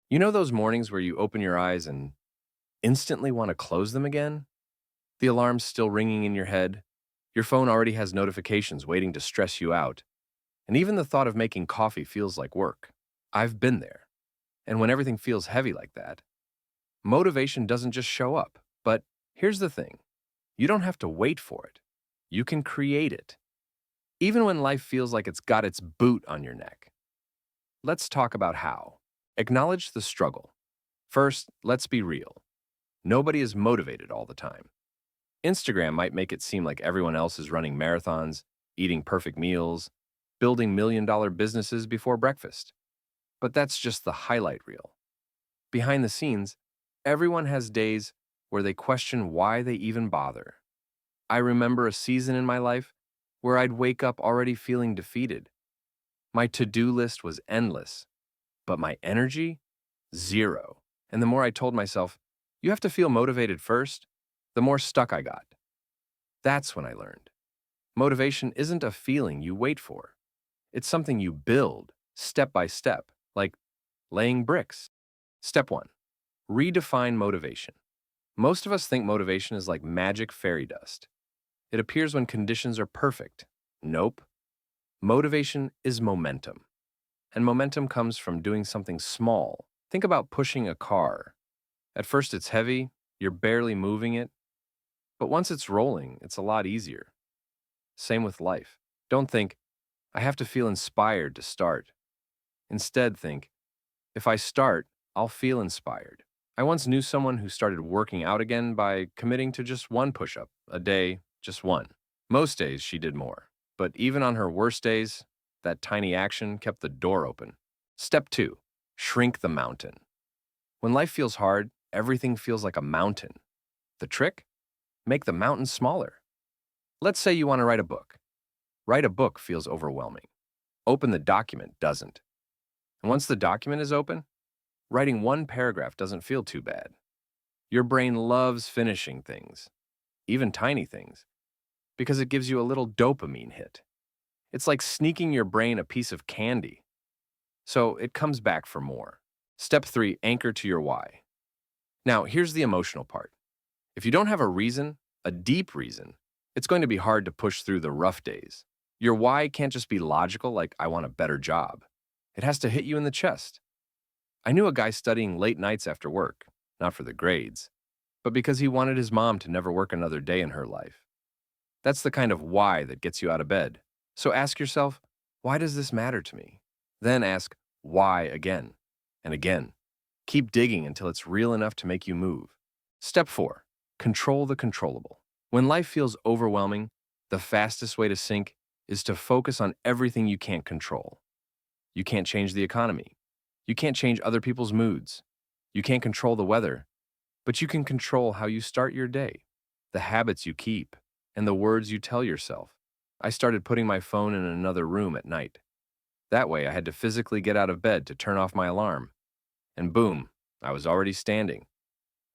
You know those mornings where you open your eyes and instantly want to close them again? The alarm's still ringing in your head, your phone already has notifications waiting to stress you out, and even the thought of making coffee feels like work. I've been there. And when everything feels heavy like that, motivation doesn't just show up. But here's the thing, you don't have to wait for it. You can create it, even when life feels like it's got its boot on your neck. Let's talk about how. Acknowledge the struggle. First, let's be real. Nobody is motivated all the time. Instagram might make it seem like everyone else is running marathons, eating perfect meals, building million-dollar businesses before breakfast. But that's just the highlight reel. Behind the scenes, everyone has days where they question why they even bother. I remember a season in my life where I'd wake up already feeling defeated. My to-do list was endless, but my energy? Zero. And the more I told myself, you have to feel motivated first, the more stuck I got. That's when I learned. Motivation isn't a feeling you wait for. It's something you build step by step, like laying bricks. Step 1. Redefine motivation. Most of us think motivation is like magic fairy dust. It appears when conditions are perfect. Nope. Motivation is momentum. And momentum comes from doing something small. Think about pushing a car. At first it's heavy, you're barely moving it, but once it's rolling, it's a lot easier. Same with life. Don't think, I have to feel inspired to start. Instead, think, if I start, I'll feel inspired. I once knew someone who started working out again by committing to just one push-up a day, just one. Most days she did more, but even on her worst days, that tiny action kept the door open. Step 2. Shrink the mountain. When life feels hard, everything feels like a mountain. The trick? Make the mountain smaller. Let's say you want to write a book. Write a book feels overwhelming. Open the document doesn't. And once the document is open, writing one paragraph doesn't feel too bad. Your brain loves finishing things, even tiny things, because it gives you a little dopamine hit. It's like sneaking your brain a piece of candy. So it comes back for more. Step 3, anchor to your why. Now, here's the emotional part. If you don't have a reason, a deep reason, it's going to be hard to push through the rough days. Your why can't just be logical, like, I want a better job. It has to hit you in the chest. I knew a guy studying late nights after work, not for the grades, but because he wanted his mom to never work another day in her life. That's the kind of why that gets you out of bed. So ask yourself, why does this matter to me? Then ask, why again and again. Keep digging until it's real enough to make you move. Step 4. Control the controllable. When life feels overwhelming, the fastest way to sink is to focus on everything you can't control. You can't change the economy. You can't change other people's moods. You can't control the weather, but you can control how you start your day, the habits you keep, and the words you tell yourself. I started putting my phone in another room at night. That way I had to physically get out of bed to turn off my alarm. And boom, I was already standing.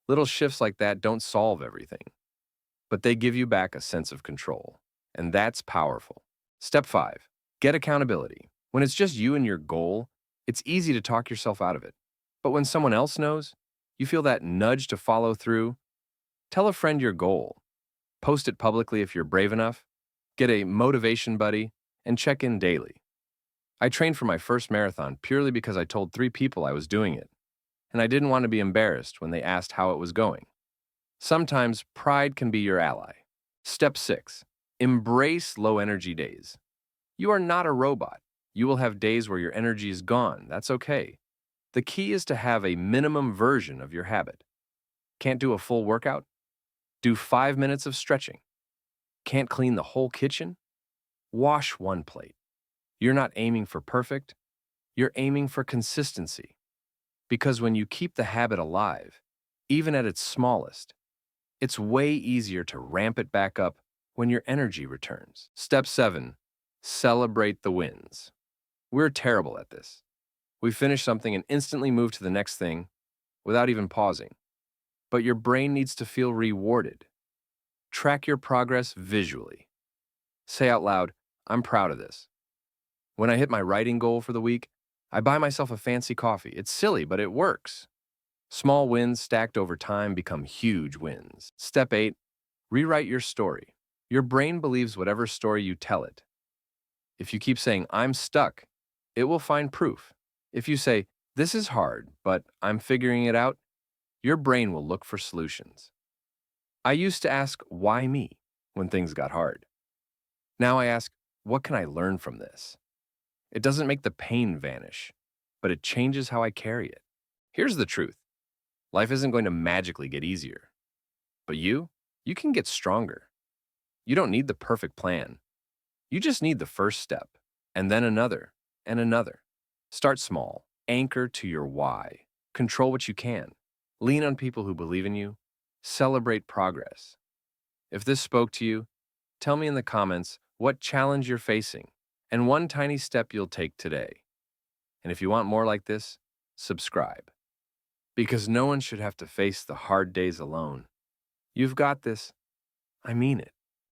Little shifts like that don't solve everything, but they give you back a sense of control. And that's powerful. Step 5. Get accountability. When it's just you and your goal, it's easy to talk yourself out of it. But when someone else knows, you feel that nudge to follow through. Tell a friend your goal. Post it publicly if you're brave enough. Get a motivation buddy and check in daily. I trained for my first marathon purely because I told 3 people I was doing it, and I didn't want to be embarrassed when they asked how it was going. Sometimes pride can be your ally. Step 6. Embrace low-energy days. You are not a robot. You will have days where your energy is gone. That's okay. The key is to have a minimum version of your habit. Can't do a full workout? Do 5 minutes of stretching. Can't clean the whole kitchen? Wash one plate. You're not aiming for perfect. You're aiming for consistency. Because when you keep the habit alive, even at its smallest, it's way easier to ramp it back up when your energy returns. Step 7. Celebrate the wins. We're terrible at this. We finish something and instantly move to the next thing without even pausing. But your brain needs to feel rewarded. Track your progress visually. Say out loud, I'm proud of this. When I hit my writing goal for the week, I buy myself a fancy coffee. It's silly, but it works. Small wins stacked over time become huge wins. Step 8, rewrite your story. Your brain believes whatever story you tell it. If you keep saying, I'm stuck, it will find proof. If you say, this is hard, but I'm figuring it out, your brain will look for solutions. I used to ask, why me, when things got hard. Now I ask, what can I learn from this? It doesn't make the pain vanish, but it changes how I carry it. Here's the truth. Life isn't going to magically get easier. But you can get stronger. You don't need the perfect plan. You just need the first step, and then another, and another. Start small. Anchor to your why. Control what you can. Lean on people who believe in you. Celebrate progress. If this spoke to you, tell me in the comments what challenge you're facing and one tiny step you'll take today. And if you want more like this, subscribe. Because no one should have to face the hard days alone. You've got this. I mean it.